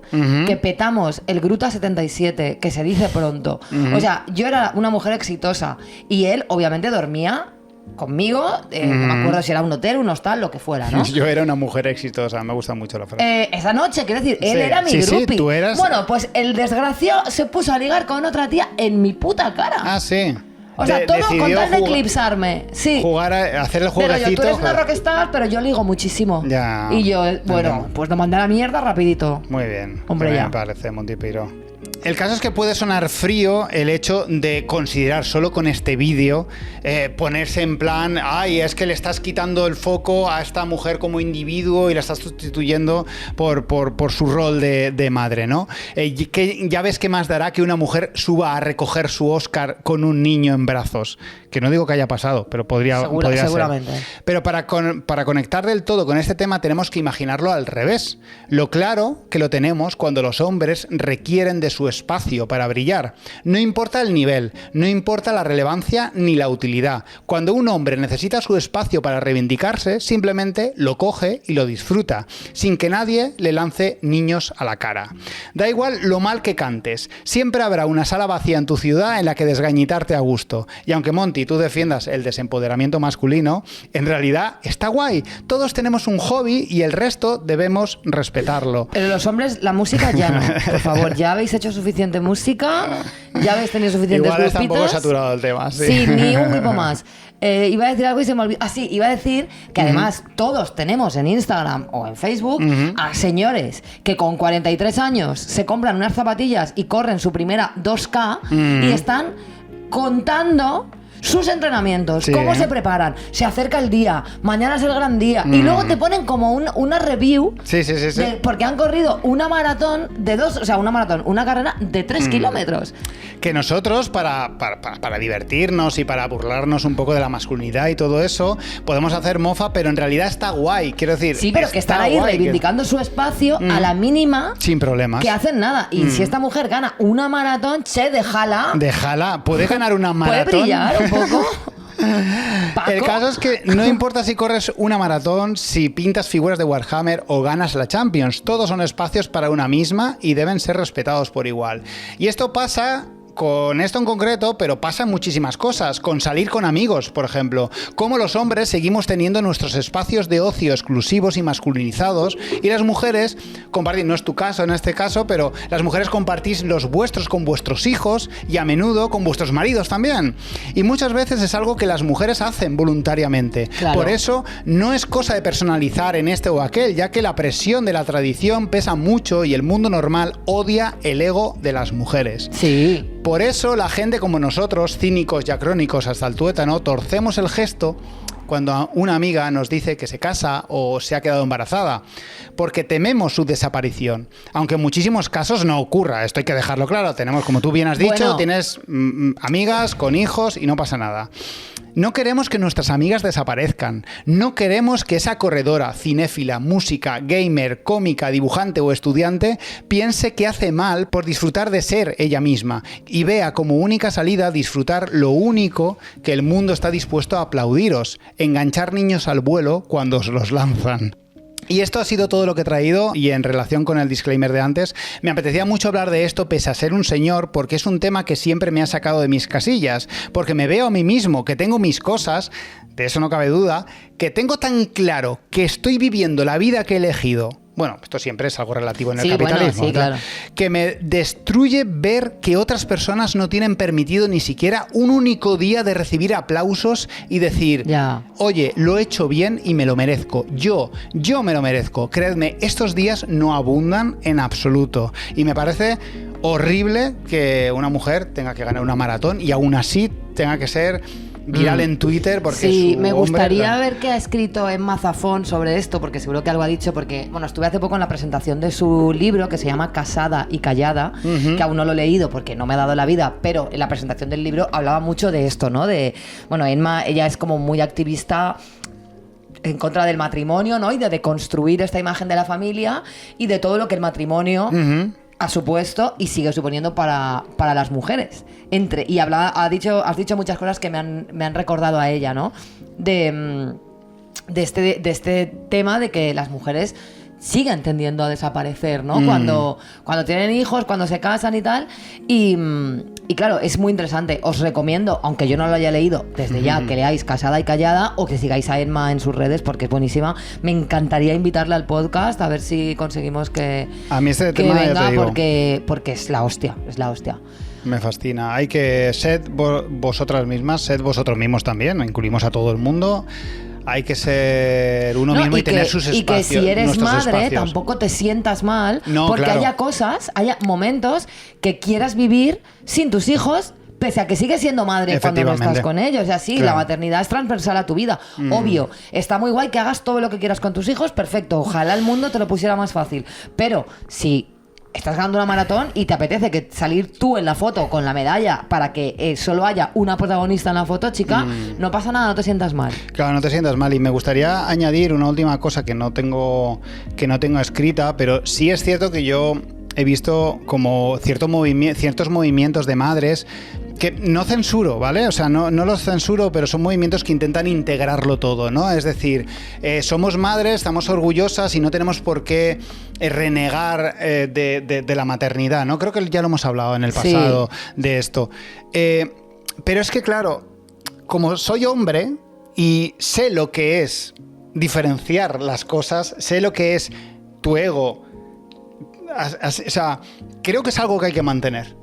que petamos el Gruta 77, que se dice pronto. O sea, yo era una mujer exitosa y él obviamente dormía conmigo, no me acuerdo si era un hotel, un hostal, lo que fuera, ¿no? Yo era una mujer exitosa, me gusta mucho la frase. Esa noche, quiero decir, él Sí, era mi sí, sí, groupie. tú eras- Bueno, pues el desgraciado se puso a ligar con otra tía en mi puta cara. Ah, sí. O sea, todo con Decidió tal de jugar- eclipsarme. Sí. hacer el Pero yo, jueguecito. tú eres una rockstar, pero yo ligo muchísimo. Ya. Y yo, bueno, Ya. pues lo mandé a la mierda rapidito. Muy bien. Hombre, También ya. me parece, Monty Piro. El caso es que puede sonar frío el hecho de considerar solo con este vídeo ponerse en plan, ay, es que le estás quitando el foco a esta mujer como individuo y la estás sustituyendo por su rol de madre, ¿no? Que ya ves qué más dará que una mujer suba a recoger su Oscar con un niño en brazos. Que no digo que haya pasado, pero podría ser. Seguramente. Pero para conectar del todo con este tema tenemos que imaginarlo al revés. Lo claro que lo tenemos cuando los hombres requieren de su espacio para brillar. No importa el nivel, no importa la relevancia ni la utilidad. Cuando un hombre necesita su espacio para reivindicarse, simplemente lo coge y lo disfruta, sin que nadie le lance niños a la cara. Da igual lo mal que cantes, siempre habrá una sala vacía en tu ciudad en la que desgañitarte a gusto. Y aunque Monty, tú defiendas el desempoderamiento masculino, en realidad está guay. Todos tenemos un hobby y el resto debemos respetarlo. Pero los hombres, la música ya no. Por favor, ya habéis hecho suficiente música, ya habéis tenido suficientes Igual está un poco grupitos. saturado el tema. Sí, ni un grupo más. Iba a decir algo y se me olvidó. Ah, sí, iba a decir que además todos tenemos en Instagram o en Facebook a señores que con 43 años se compran unas zapatillas y corren su primera 2K y están contando sus entrenamientos, Sí. cómo se preparan, se acerca el día, mañana es el gran día, y luego te ponen como una review Sí. porque han corrido una maratón una carrera de 3 kilómetros. Que nosotros, para divertirnos y para burlarnos un poco de la masculinidad y todo eso, podemos hacer mofa, pero en realidad está guay. Quiero decir, Sí, pero que están ahí guay, reivindicando su espacio a la mínima. sin problemas. Que hacen nada. Y si esta mujer gana una maratón, déjala. Déjala, puede ganar una maratón. Puede brillar un poco. Paco. El caso es que no importa si corres una maratón, si pintas figuras de Warhammer o ganas la Champions, todos son espacios para una misma y deben ser respetados por igual. Y esto pasa con esto en concreto, pero pasan muchísimas cosas, con salir con amigos, por ejemplo. Como los hombres seguimos teniendo nuestros espacios de ocio exclusivos y masculinizados, y las mujeres comparten, no es tu caso en este caso, pero las mujeres compartís los vuestros con vuestros hijos y a menudo con vuestros maridos también. Y muchas veces es algo que las mujeres hacen voluntariamente. Claro. Por eso no es cosa de personalizar en este o aquel, ya que la presión de la tradición pesa mucho y el mundo normal odia el ego de las mujeres. Sí. Por eso la gente como nosotros, cínicos y acrónicos hasta el tuétano, torcemos el gesto cuando una amiga nos dice que se casa o se ha quedado embarazada, porque tememos su desaparición. Aunque en muchísimos casos no ocurra, esto hay que dejarlo claro. Tenemos, como tú bien has dicho, tienes amigas con hijos y no pasa nada. No queremos que nuestras amigas desaparezcan. No queremos que esa corredora, cinéfila, música, gamer, cómica, dibujante o estudiante piense que hace mal por disfrutar de ser ella misma y vea como única salida disfrutar lo único que el mundo está dispuesto a aplaudiros, enganchar niños al vuelo cuando os los lanzan. Y esto ha sido todo lo que he traído, y en relación con el disclaimer de antes, me apetecía mucho hablar de esto pese a ser un señor, porque es un tema que siempre me ha sacado de mis casillas, porque me veo a mí mismo, que tengo mis cosas, de eso no cabe duda, que tengo tan claro que estoy viviendo la vida que he elegido. Bueno, esto siempre es algo relativo en el capitalismo. Sí, claro. Que me destruye ver que otras personas no tienen permitido ni siquiera un único día de recibir aplausos y decir, oye, lo he hecho bien y me lo merezco. Yo me lo merezco. Creedme, estos días no abundan en absoluto. Y me parece horrible que una mujer tenga que ganar una maratón y aún así tenga que ser viral en Twitter porque sí, su me gustaría hombre... ver qué ha escrito Emma Zafón sobre esto, porque seguro que algo ha dicho, porque bueno, estuve hace poco en la presentación de su libro que se llama Casada y Callada, que aún no lo he leído porque no me ha dado la vida, pero en la presentación del libro hablaba mucho de esto, ¿no? De, bueno, Emma, ella es como muy activista en contra del matrimonio, ¿no? Y de deconstruir esta imagen de la familia y de todo lo que el matrimonio ha supuesto y sigue suponiendo para las mujeres. Y has dicho muchas cosas que me han recordado a ella, ¿no? De este tema de que las mujeres siguen tendiendo a desaparecer, ¿no? Cuando tienen hijos, cuando se casan y tal. Y claro, es muy interesante. Os recomiendo, aunque yo no lo haya leído, desde ya que leáis Casada y Callada o que sigáis a Emma en sus redes porque es buenísima. Me encantaría invitarle al podcast a ver si conseguimos que venga porque es la hostia, Me fascina. Hay que ser vosotras mismas, sed vosotros mismos también, incluimos a todo el mundo. Hay que ser uno mismo y tener sus espacios. Y que si eres madre, espacios. Tampoco te sientas mal porque haya momentos que quieras vivir sin tus hijos, pese a que sigues siendo madre cuando no estás con ellos. O sea, sí, la maternidad es transversal a tu vida. Obvio, está muy guay que hagas todo lo que quieras con tus hijos, perfecto. Ojalá el mundo te lo pusiera más fácil. Pero si estás ganando una maratón y te apetece que salir tú en la foto con la medalla para que solo haya una protagonista en la foto, chica, no pasa nada, no te sientas mal. Claro, no te sientas mal. Y me gustaría añadir una última cosa que no tengo escrita, pero sí es cierto que yo he visto como ciertos movimientos de madres que no censuro, ¿vale? O sea, no los censuro, pero son movimientos que intentan integrarlo todo, ¿no? Es decir, somos madres, estamos orgullosas y no tenemos por qué renegar de la maternidad, ¿no? Creo que ya lo hemos hablado en el pasado de esto. Pero es que, claro, como soy hombre y sé lo que es diferenciar las cosas, sé lo que es tu ego, o sea, creo que es algo que hay que mantener.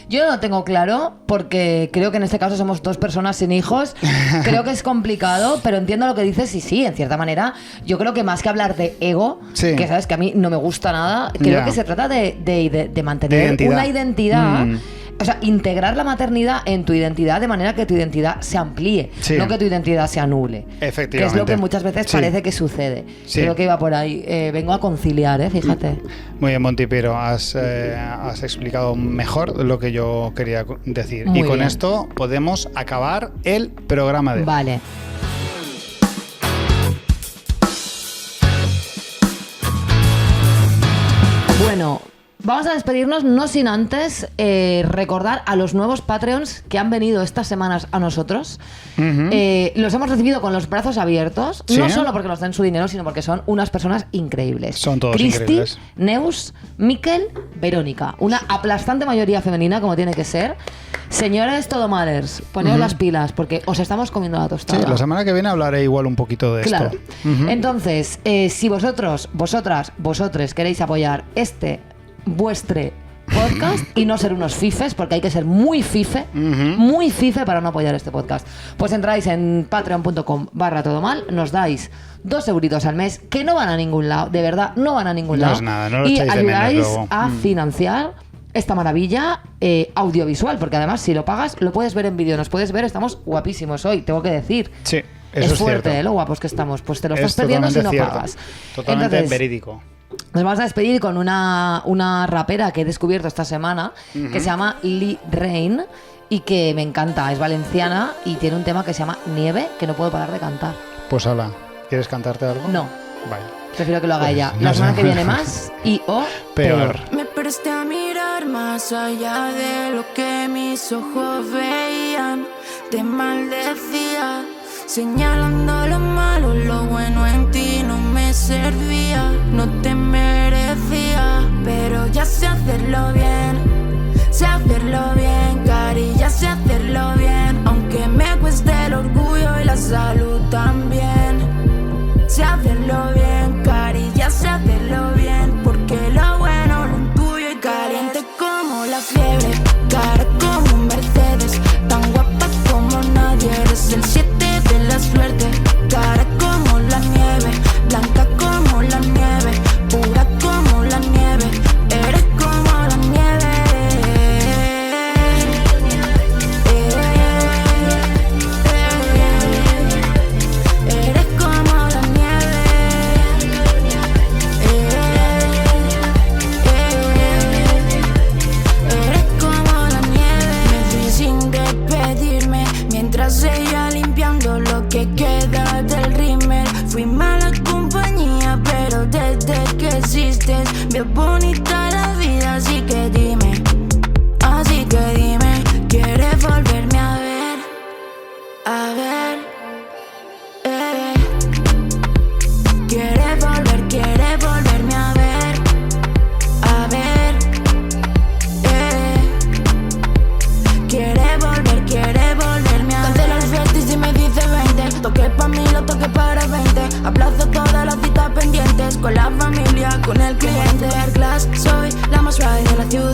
Yo no lo tengo claro porque creo que en este caso somos dos personas sin hijos. Creo que es complicado, pero entiendo lo que dices y sí, en cierta manera. Yo creo que más que hablar de ego, que sabes que a mí no me gusta nada, creo que se trata de mantener una identidad. O o sea, integrar la maternidad en tu identidad de manera que tu identidad se amplíe, no que tu identidad se anule. Efectivamente. Que es lo que muchas veces parece que sucede. Creo que iba por ahí. Vengo a conciliar, fíjate. Muy bien, Monty, pero has explicado mejor lo que yo quería decir. Muy y con bien. esto podemos acabar el programa de hoy. Vale. Bueno, vamos a despedirnos no sin antes recordar a los nuevos Patreons que han venido estas semanas a nosotros. Los hemos recibido con los brazos abiertos, no solo porque nos den su dinero, sino porque son unas personas increíbles. Son todos Cristi, increíbles. Neus, Miquel, Verónica. Una aplastante mayoría femenina, como tiene que ser. Señores Todomaders, poneos las pilas, porque os estamos comiendo la tostada. Sí, la semana que viene hablaré igual un poquito de Claro. esto. Entonces, si vosotros, vosotras, vosotres queréis apoyar vuestro podcast y no ser unos fifes, porque hay que ser muy fife para no apoyar este podcast, pues entráis en patreon.com/todomal, nos dais 2 euritos al mes que no van a ningún lado, de verdad, no van a ningún No lado. es nada, no lo y echáis de menos ayudáis luego. a financiar esta maravilla audiovisual, porque además si lo pagas lo puedes ver en vídeo, nos puedes ver, estamos guapísimos hoy, tengo que decir. Sí, eso es fuerte, cierto. lo guapos que estamos, pues te lo Es estás perdiendo si no totalmente cierto. pagas. Totalmente Entonces, verídico. nos vamos a despedir con una rapera que he descubierto esta semana, que se llama Lee Rain y que me encanta, es valenciana y tiene un tema que se llama Nieve, que no puedo parar de cantar. Pues hala, ¿quieres cantarte algo? No, Vale. prefiero que lo haga Pues, ella. no La sé. semana que viene más y o Peor. Me presté a mirar más allá de lo que mis ojos veían. Te maldecía, señalando lo malo, lo bueno en ti no me servía. No te merecía, pero ya sé hacerlo bien. Sé hacerlo bien, cari, ya sé hacerlo bien. Aunque me cueste el orgullo y la salud también. Sé hacerlo bien, cari, ya sé hacerlo bien. Porque lo bueno, lo tuyo y caliente como la fiebre. Cara como un Mercedes, tan guapa como nadie. Eres el 7 de la suerte. Cara como la nieve, blanca como la nieve, pura como la nieve. Eres como la nieve. Eres como la nieve. Eres como la nieve. Me fui sin despedirme, mientras ella limpiando lo que queda del rímel. Fui mala compañía, pero desde que existes veo bonita la vida, así que dime, ¿quieres volverme a ver? A ver, ¿quieres volverme a ver? A ver, ¿Quieres volverme a ver? Cancela el festis y me dice 20. Toque pa' mí, lo toque para 20. Aplazo todas las citas pendientes con la familia, con el cliente. Glass, soy la más suave de la ciudad.